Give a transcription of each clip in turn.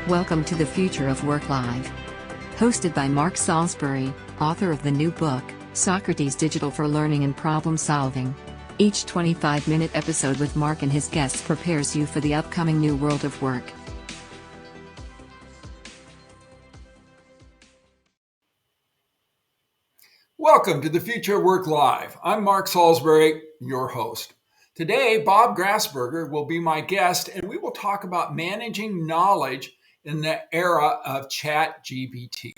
Welcome to the Future of Work Live. Hosted by Mark Salisbury, author of the new book, Socrates Digital for Learning and Problem Solving. Each 25-minute episode with Mark and his guests prepares you for the upcoming new world of work. Welcome to the Future of Work Live. I'm Mark Salisbury, your host. Today, Bob Grassberger will be my guest, and we will talk about managing knowledge in the era of ChatGPT.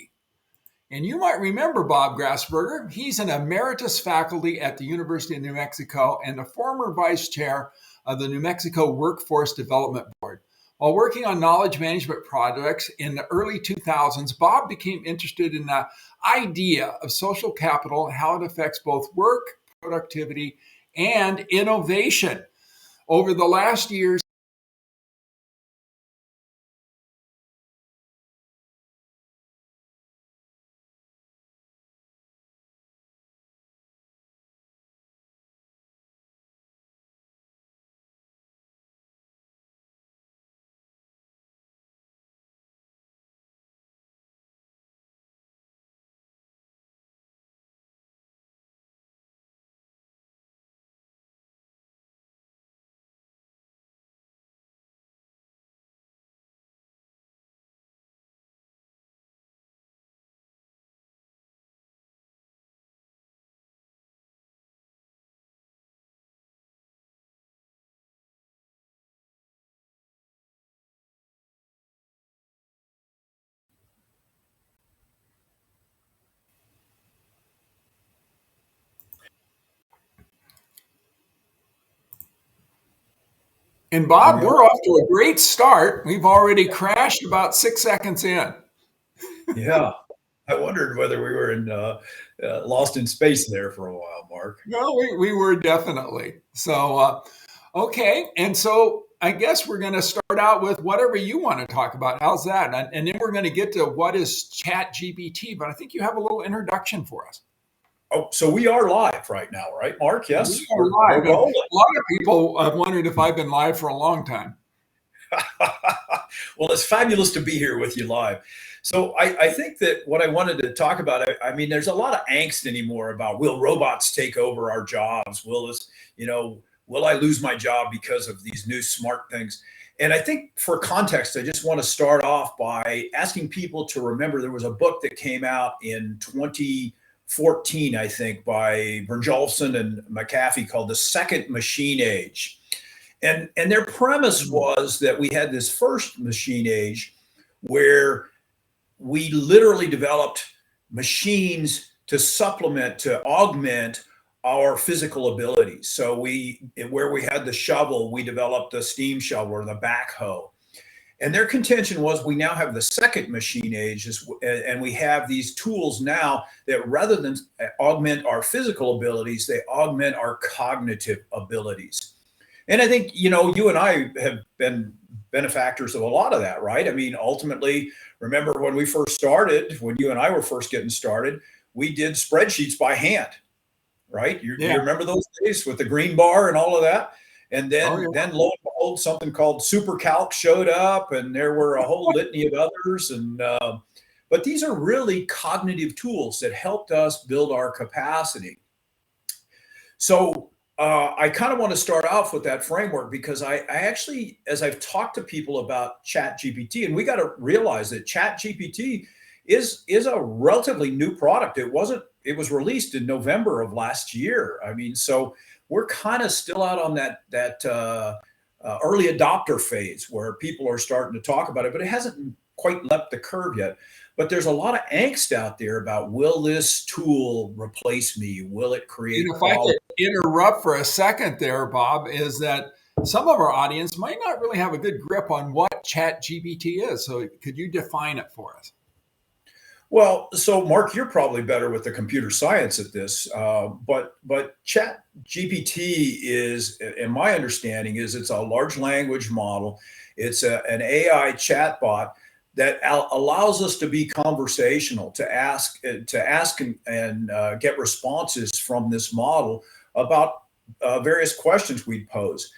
And you might remember Bob Grassberger. He's an emeritus faculty at the University of New Mexico and the former vice chair of the New Mexico Workforce Development Board. While working on knowledge management projects in the early 2000s, Bob became interested in the idea of social capital and how it affects both work, productivity, and innovation. Over the last years, and Bob, we're off to a great start. We've already crashed about 6 seconds in. Yeah, I wondered whether we were lost in space there for a while, Mark. No, we were definitely. So, okay. And so I guess we're going to start out with whatever you want to talk about. How's that? And then we're going to get to what is ChatGPT, but I think you have a little introduction for us. Oh, so we are live right now, right, Mark? Yes, We are live. A lot of people have wondered if I've been live for a long time. Well, it's fabulous to be here with you live. So I think that what I wanted to talk about, I mean, there's a lot of angst anymore about will robots take over our jobs? Will I lose my job because of these new smart things? And I think for context, I just want to start off by asking people to remember there was a book that came out in 2014, I think, by Brynjolfsson and McAfee called The Second Machine Age. And their premise was that we had this first machine age where we literally developed machines to supplement, to augment our physical abilities. So where we had the shovel, we developed the steam shovel or the backhoe. And their contention was we now have the second machine age, and we have these tools now that rather than augment our physical abilities, they augment our cognitive abilities. And I think, you and I have been benefactors of a lot of that, right? I mean, ultimately, remember when we first started, when you and I were first getting started, we did spreadsheets by hand, right? You remember those days with the green bar and all of that? And then lo and behold, something called SuperCalc showed up, and there were a whole litany of others. And but these are really cognitive tools that helped us build our capacity. So I kind of want to start off with that framework because I actually, as I've talked to people about ChatGPT, and we got to realize that ChatGPT is a relatively new product. It was released in November of last year. I mean, so we're kind of still out on that early adopter phase where people are starting to talk about it, but it hasn't quite leapt the curve yet. But there's a lot of angst out there about, will this tool replace me? Will it create If I could interrupt for a second there, Bob, is that some of our audience might not really have a good grip on what ChatGPT is. So could you define it for us? Well, so Mark, you're probably better with the computer science at this, but ChatGPT is, in my understanding, it's a large language model. It's an AI chatbot that allows us to be conversational, to ask and get responses from this model about various questions we'd pose.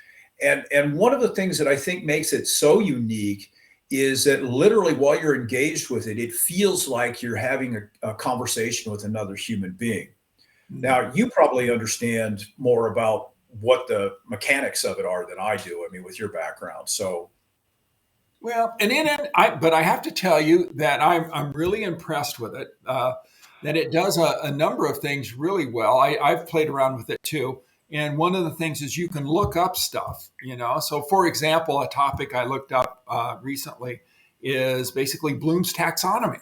And one of the things that I think makes it so unique is that literally while you're engaged with it, it feels like you're having a conversation with another human being. Now, you probably understand more about what the mechanics of it are than I do. I mean, with your background. So, Well, and but I have to tell you that I'm really impressed with it. That it does a number of things really well. I've played around with it too. And one of the things is you can look up stuff, you know. So, for example, a topic I looked up recently is basically Bloom's taxonomy.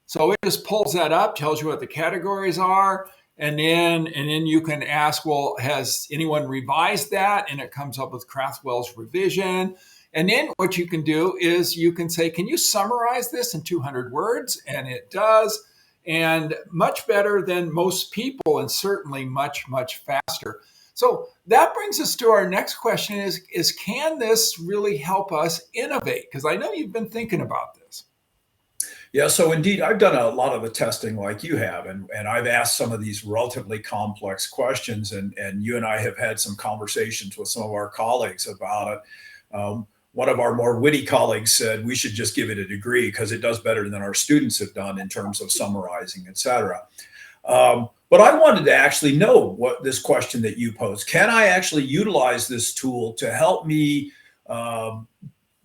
So it just pulls that up, tells you what the categories are, and then you can ask, well, has anyone revised that? And it comes up with Krathwell's revision. And then what you can do is you can say, can you summarize this in 200 words? And it does, and much better than most people, and certainly much, much faster. So that brings us to our next question is can this really help us innovate? Because I know you've been thinking about this. yeah, so indeed, I've done a lot of the testing like you have, and I've asked some of these relatively complex questions, and you and I have had some conversations with some of our colleagues about it. One of our more witty colleagues said we should just give it a degree because it does better than our students have done in terms of summarizing, et cetera. But I wanted to actually know what this question that you posed. Can I actually utilize this tool to help me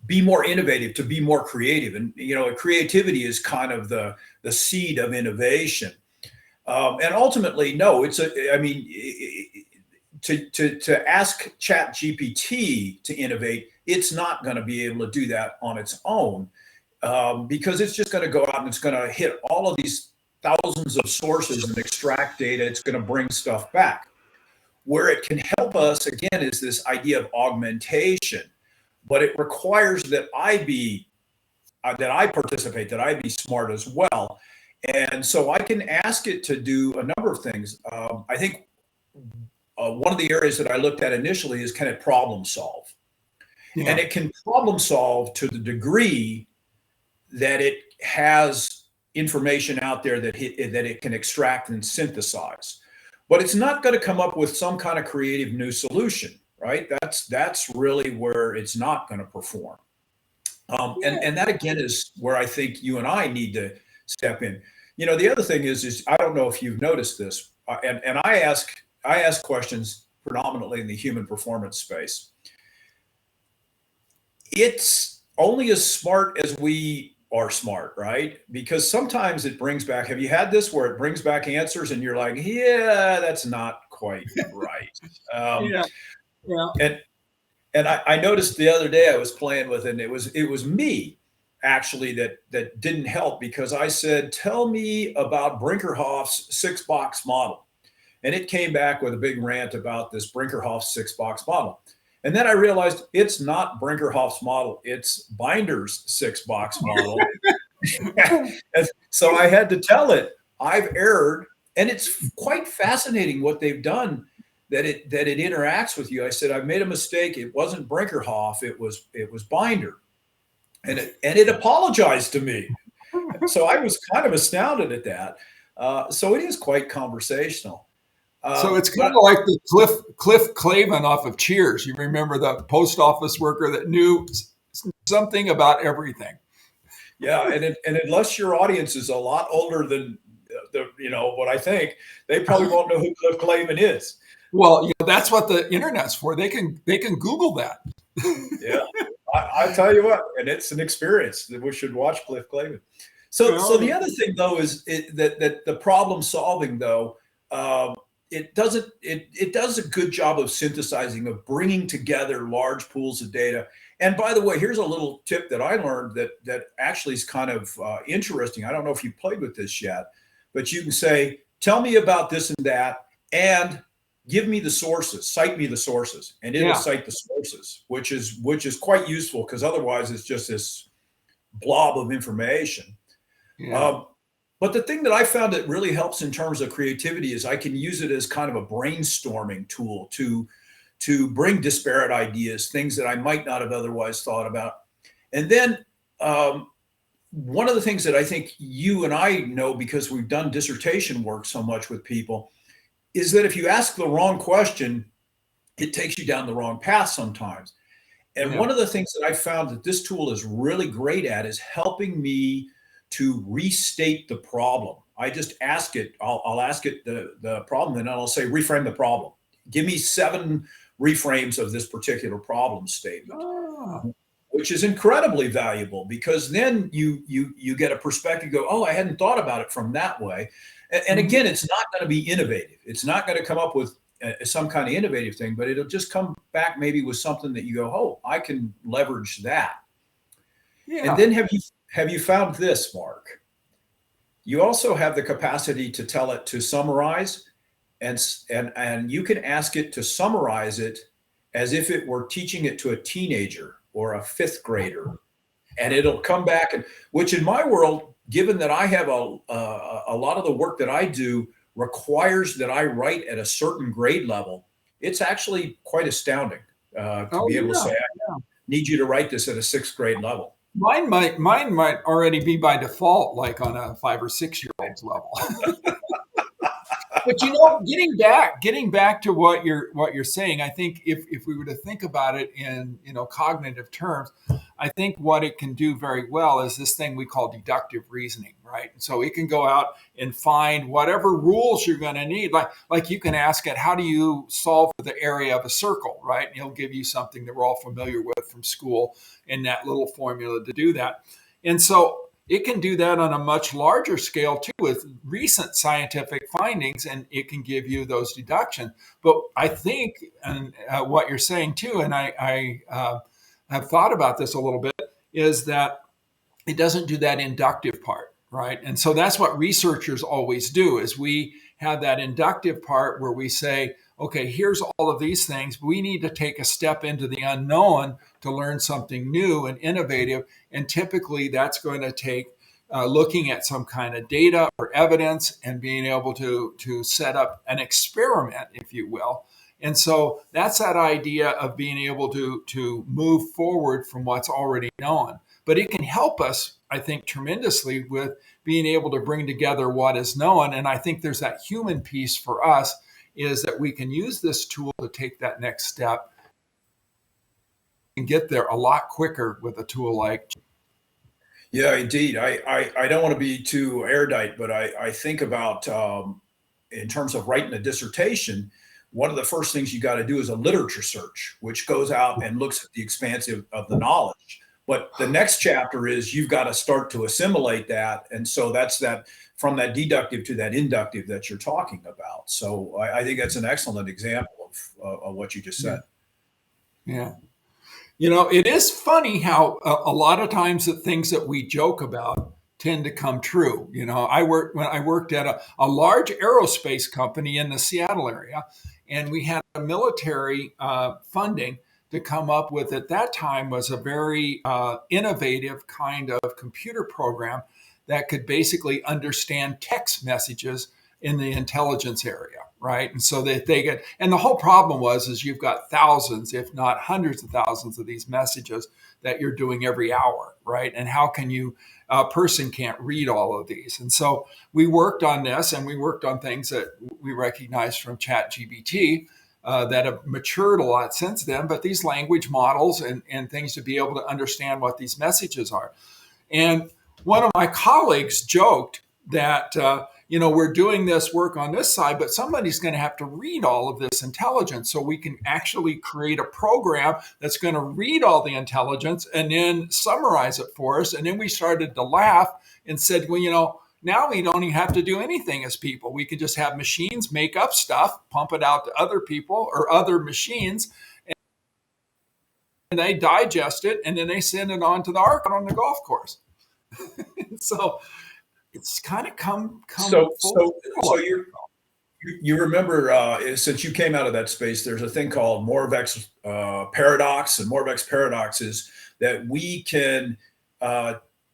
be more innovative, to be more creative? And, you know, creativity is kind of the seed of innovation. And ultimately, no, to ask ChatGPT to innovate, it's not going to be able to do that on its own, because it's just going to go out and it's going to hit all of these thousands of sources and extract data. It's going to bring stuff back. Where it can help us, again, is this idea of augmentation, but it requires that I participate, that I be smart as well. And so I can ask it to do a number of things. I think one of the areas that I looked at initially is, can it problem solve? Yeah. And it can problem solve to the degree that it has information out there that it can extract and synthesize. But it's not going to come up with some kind of creative new solution, right? That's really where it's not going to perform. And that again is where I think you and I need to step in. You know, the other thing is I don't know if you've noticed this, and I ask questions predominantly in the human performance space. It's only as smart as we are smart, right? Because sometimes it brings back, have you had this where it brings back answers and you're like, yeah, that's not quite right. And I noticed the other day I was playing with it, and it was me actually that didn't help, because I said, tell me about Brinkerhoff's 6-box model. And it came back with a big rant about this Brinkerhoff 6-box model. And then I realized it's not Brinkerhoff's model, it's Binder's 6-box model. And so I had to tell it, I've erred. And it's quite fascinating what they've done, that it interacts with you. I said, I've made a mistake. It wasn't Brinkerhoff, it was Binder. And it apologized to me. So I was kind of astounded at that. So it is quite conversational. So it's kind of like the Cliff Clavin off of Cheers. You remember the post office worker that knew something about everything. Yeah, and unless your audience is a lot older than what I think, they probably won't know who Cliff Clavin is. Well, that's what the internet's for. They can Google that. Yeah, I tell you what, and it's an experience that we should watch Cliff Clavin. So the other thing though is that the problem solving though. It does a good job of synthesizing, of bringing together large pools of data. And by the way, here's a little tip that I learned that actually is kind of interesting. I don't know if you've played with this yet, but you can say, tell me about this and that, and give me the sources, cite me the sources, and it'll cite the sources, which is quite useful, because otherwise it's just this blob of information. Yeah. But the thing that I found that really helps in terms of creativity is I can use it as kind of a brainstorming tool to bring disparate ideas, things that I might not have otherwise thought about. And then one of the things that I think you and I know, because we've done dissertation work so much with people, is that if you ask the wrong question, it takes you down the wrong path sometimes. And Yeah. one of the things that I found that this tool is really great at is helping me to restate the problem. I just ask it, I'll ask it the problem, and then I'll say, reframe the problem. Give me 7 reframes of this particular problem statement, Ah, which is incredibly valuable because then you get a perspective, go, oh, I hadn't thought about it from that way. And mhm. again, it's not going to be innovative. It's not going to come up with some kind of innovative thing, but it'll just come back maybe with something that you go, oh, I can leverage that. And Yeah. then have you found this, Mark? You also have the capacity to tell it to summarize, and you can ask it to summarize it as if it were teaching it to a teenager or a fifth grader, and it'll come back. And which in my world, given that I have a lot of the work that I do requires that I write at a certain grade level, it's actually quite astounding to Oh, be able to yeah. say, I need you to write this at a 6th grade level. Mine might already be by default, like on a 5 or 6 year old's level. But getting back to what you're saying, I think if we were to think about it in cognitive terms, I think what it can do very well is this thing we call deductive reasoning, right? So it can go out and find whatever rules you're going to need. Like you can ask it, how do you solve the area of a circle, right? And he'll give you something that we're all familiar with from school in that little formula to do that. And so it can do that on a much larger scale too with recent scientific findings, and it can give you those deductions. But I think, and what you're saying too, and I have thought about this a little bit, is that it doesn't do that inductive part, right? And so that's what researchers always do is we have that inductive part where we say, okay, here's all of these things. We need to take a step into the unknown to learn something new and innovative. And typically that's going to take looking at some kind of data or evidence and being able to set up an experiment, if you will. And so that's that idea of being able to move forward from what's already known. But it can help us, I think, tremendously with being able to bring together what is known. And I think there's that human piece for us is that we can use this tool to take that next step and get there a lot quicker with a tool like. Yeah, indeed. I don't want to be too erudite, but I think about in terms of writing a dissertation, one of the first things you got to do is a literature search, which goes out and looks at the expansive of the knowledge. But the next chapter is you've got to start to assimilate that. And so that's that from that deductive to that inductive that you're talking about. So I think that's an excellent example of what you just said. Yeah. It is funny how a lot of times the things that we joke about tend to come true. When I worked at a large aerospace company in the Seattle area, and we had a military funding to come up with at that time was a very innovative kind of computer program that could basically understand text messages in the intelligence area, right? And so that they get, and the whole problem is you've got thousands, if not hundreds of thousands of these messages that you're doing every hour, right? And how can a person can't read all of these. And so we worked on this, and we worked on things that we recognized from ChatGPT that have matured a lot since then, but these language models and things to be able to understand what these messages are. And one of my colleagues joked that, we're doing this work on this side, but somebody's going to have to read all of this intelligence. So we can actually create a program that's going to read all the intelligence and then summarize it for us. And then we started to laugh and said, well, now we don't even have to do anything as people. We can just have machines make up stuff, pump it out to other people or other machines, and they digest it, and then they send it on to the arc on the golf course. So it's kind of come So full so circle. so you remember since you came out of that space, there's a thing called Moravec's paradox, and Moravec's paradox is that we can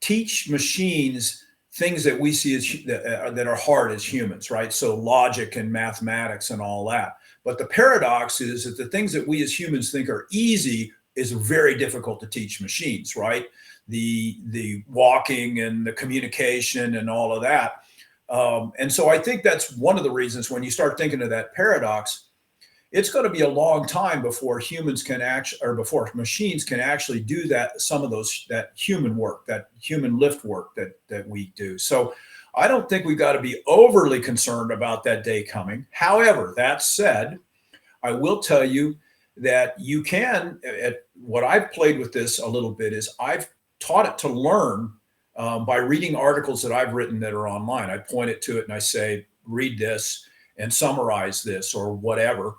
teach machines things that we see as that are hard as humans, right? So logic and mathematics and all that. But the paradox is that the things that we as humans think are easy is very difficult to teach machines, right? The walking and the communication and all of that. And so I think that's one of the reasons when you start thinking of that paradox, it's going to be a long time before humans can actually, or before machines can actually do that, some of those, that human work, that human lift work that we do. So I don't think we've got to be overly concerned about that day coming. However, that said, I will tell you that you can, what I've played with this a little bit is I've taught it to learn by reading articles that I've written that are online. I point it to it and I say, read this and summarize this or whatever.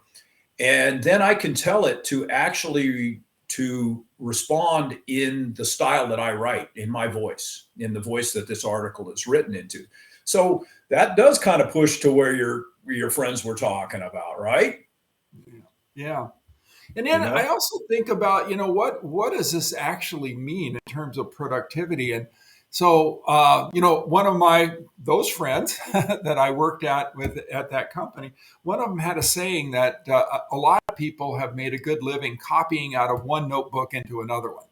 And then I can tell it to actually to respond in the style that I write, in my voice, in the voice that this article is written into. So that does kind of push to where your friends were talking about, right? Yeah. And then I also think about, what does this actually mean in terms of productivity? And so, one of those friends that I worked at that company, one of them had a saying that a lot of people have made a good living copying out of one notebook into another one.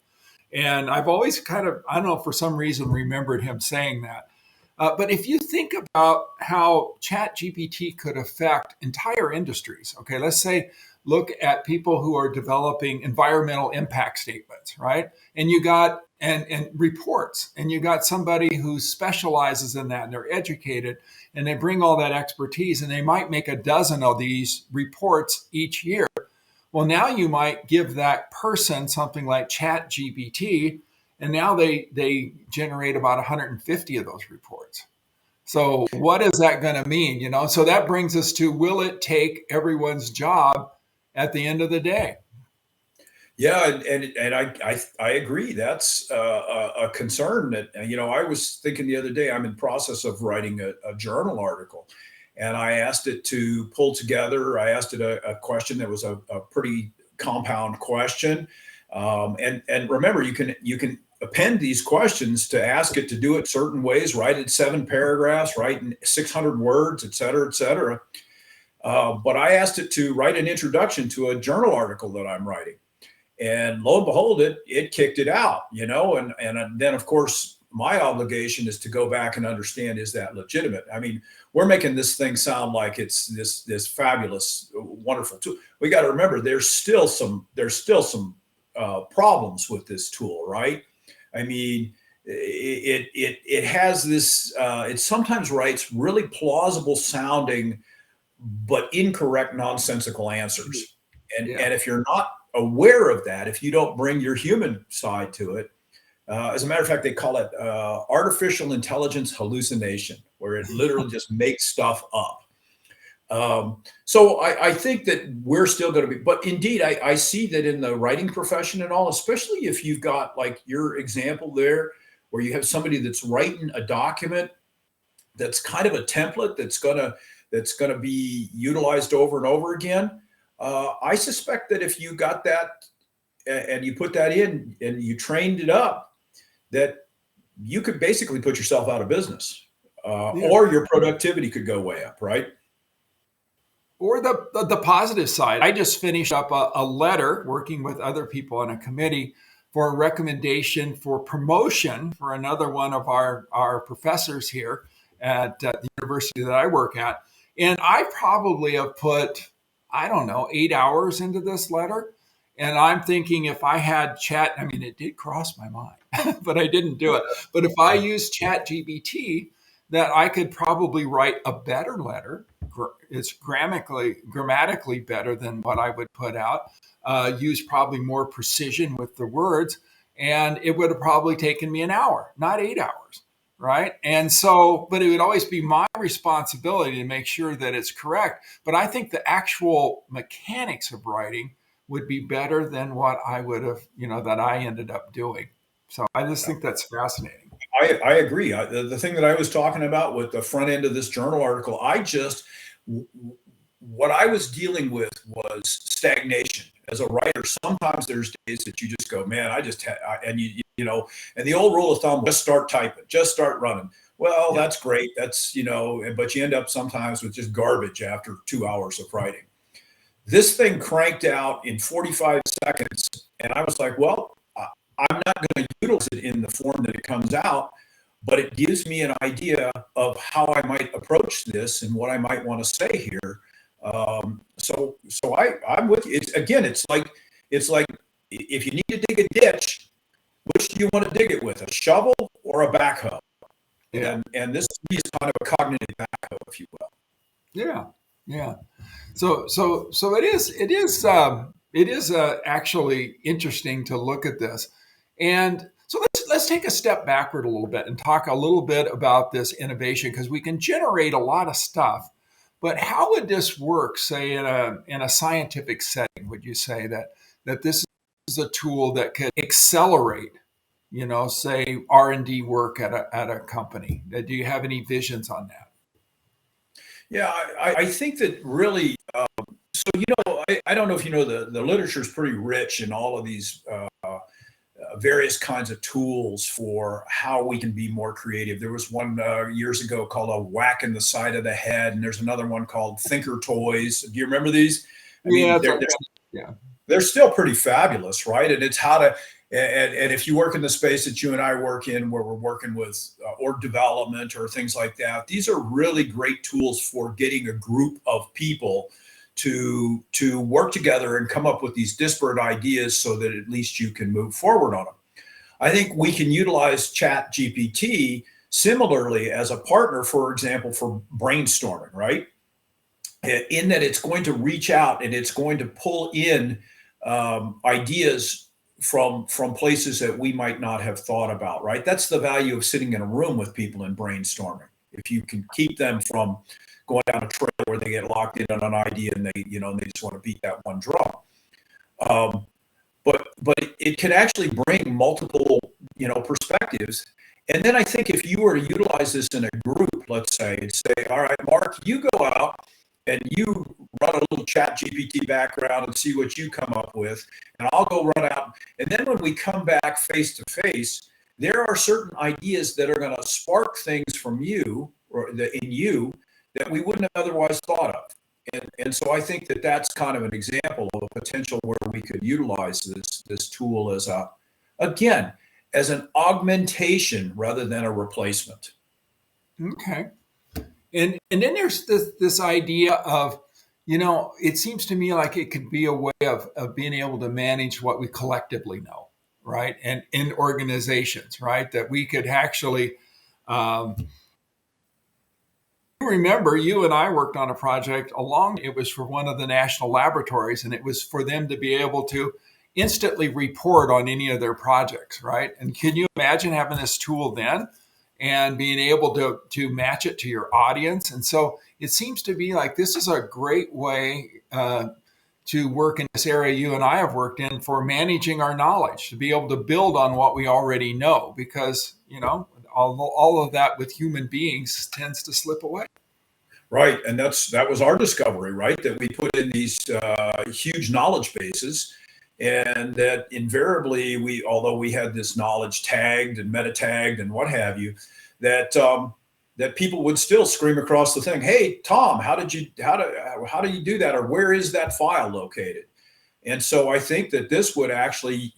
And I've always kind of, I don't know, for some reason remembered him saying that. But if you think about how ChatGPT could affect entire industries, okay, let's say, look at people who are developing environmental impact statements, right? And you got and reports, and you got somebody who specializes in that, and they're educated, and they bring all that expertise, and they might make a dozen of these reports each year. Well, now you might give that person something like ChatGPT, and now they generate about 150 of those reports. So what is that going to mean? So that brings us to, will it take everyone's job at the end of the day? Yeah, and I agree. That's a concern that, I was thinking the other day, I'm in process of writing a journal article, and I asked it to pull together. I asked it a question that was a pretty compound question, and remember, you can append these questions to ask it to do it certain ways. Write it 7 paragraphs, write in 600 words, et cetera, et cetera. But I asked it to write an introduction to a journal article that I'm writing. And lo and behold, it kicked it out, and then of course my obligation is to go back and understand, is that legitimate? I mean, we're making this thing sound like it's this fabulous, wonderful tool. We got to remember there's still some problems with this tool, right? I mean, it has this. It sometimes writes really plausible sounding, but incorrect, nonsensical answers, and if you're not aware of that, if you don't bring your human side to it, as a matter of fact, they call it artificial intelligence hallucination, where it literally just makes stuff up. So I think that we're still going to be, but indeed, I see that in the writing profession and all, especially if you've got like your example there, where you have somebody that's writing a document that's kind of a template that's going to be utilized over and over again. I suspect that if you got that and you put that in and you trained it up, that you could basically put yourself out of business, or your productivity could go way up, right? Or the positive side. I just finished up a letter working with other people on a committee for a recommendation for promotion for another one of our professors here at the university that I work at. And I probably have put, I don't know, 8 hours into this letter. And I'm thinking, if I had it did cross my mind, but I didn't do it. But if I used ChatGPT, that I could probably write a better letter. It's grammatically better than what I would put out, use probably more precision with the words. And it would have probably taken me an hour, not 8 hours. Right. And so, but it would always be my responsibility to make sure that it's correct. But I think the actual mechanics of writing would be better than what I would have, that I ended up doing. So I just think that's fascinating. I agree. The thing that I was talking about with the front end of this journal article, what I was dealing with was stagnation. As a writer, sometimes there's days that you just go, man, and the old rule of thumb, just start typing, just start running. Well, that's great. That's, but you end up sometimes with just garbage after 2 hours of writing. This thing cranked out in 45 seconds. And I was like, well, I'm not going to utilize it in the form that it comes out, but it gives me an idea of how I might approach this and what I might want to say here. I'm with you. It's like if you need to dig a ditch, which do you want to dig it with, a shovel or a backhoe? Yeah. And this to me is kind of a cognitive backhoe, if you will. Yeah. Yeah. So it is actually interesting to look at this, and so let's take a step backward a little bit and talk a little bit about this innovation, because we can generate a lot of stuff, but how would this work, say in a scientific setting? Would you say that this is a tool that could accelerate, say R&D work at a company? Do you have any visions on that? Yeah, I think that really. So I don't know if you know the literature is pretty rich in all of these various kinds of tools for how we can be more creative. There was one years ago called a whack in the side of the head, and there's another one called Thinker Toys. Do you remember these? I Yeah, mean, it's like, yeah. they're still pretty fabulous, right? And it's how to, and if you work in the space that you and I work in, where we're working with org development or things like that, these are really great tools for getting a group of people to work together and come up with these disparate ideas so that at least you can move forward on them. I think we can utilize ChatGPT similarly as a partner, for example, for brainstorming, right? In that it's going to reach out and it's going to pull in ideas from places that we might not have thought about, right? That's the value of sitting in a room with people and brainstorming. If you can keep them from going down a trail where they get locked in on an idea and they just want to beat that one drum. But it can actually bring multiple, perspectives. And then I think if you were to utilize this in a group, let's say, and say, all right, Mark, you go out and you run a little ChatGPT background and see what you come up with, and I'll go run out. And then when we come back face to face, there are certain ideas that are going to spark things from you or in you that we wouldn't have otherwise thought of. And so I think that that's kind of an example of a potential where we could utilize this tool as as an augmentation rather than a replacement. Okay. And then there's this idea of, it seems to me like it could be a way of being able to manage what we collectively know, right? And in organizations, right? That we could actually, remember, you and I worked on a project it was for one of the national laboratories, and it was for them to be able to instantly report on any of their projects, right? And can you imagine having this tool then and being able to match it to your audience? And so it seems to be like this is a great way to work in this area you and I have worked in for managing our knowledge, to be able to build on what we already know, because, all of that with human beings tends to slip away. Right. And that was our discovery, right? That we put in these huge knowledge bases, and that invariably although we had this knowledge tagged and meta tagged and what have you, that people would still scream across the thing, "Hey, Tom, how do you do that? Or where is that file located?" And so I think that this would actually,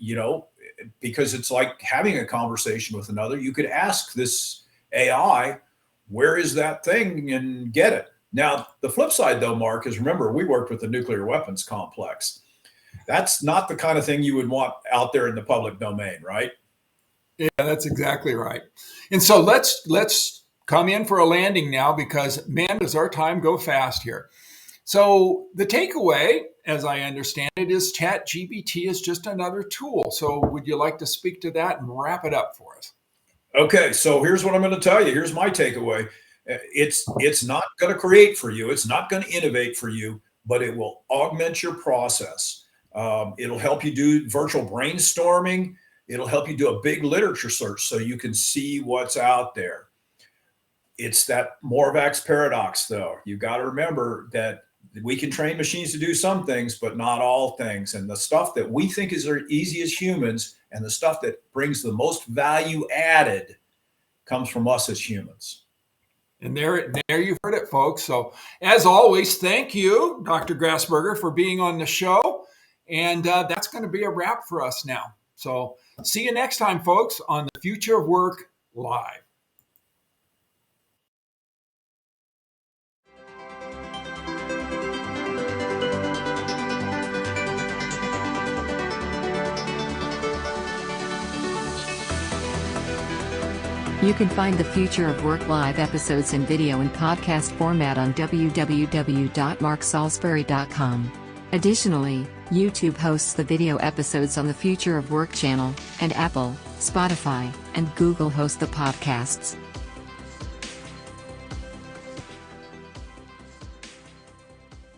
because it's like having a conversation with another, you could ask this AI, where is that thing, and get it. Now, the flip side, though, Mark, is remember, we worked with the nuclear weapons complex. That's not the kind of thing you would want out there in the public domain, right? Yeah, that's exactly right. And so let's come in for a landing now, because, man, does our time go fast here. So the takeaway, as I understand it, is ChatGPT is just another tool. So would you like to speak to that and wrap it up for us? Okay, so here's what I'm going to tell you. Here's my takeaway. It's not going to create for you. It's not going to innovate for you, but it will augment your process. It'll help you do virtual brainstorming. It'll help you do a big literature search so you can see what's out there. It's that Morvax paradox, though. You've got to remember that we can train machines to do some things, but not all things. And the stuff that we think is easy as humans and the stuff that brings the most value added comes from us as humans. And there you've heard it, folks. So as always, thank you, Dr. Grassberger, for being on the show. And that's going to be a wrap for us now. So see you next time, folks, on the Future of Work Live. You can find the Future of Work Live episodes in video and podcast format on www.marksalisbury.com. Additionally, YouTube hosts the video episodes on the Future of Work channel, and Apple, Spotify, and Google host the podcasts.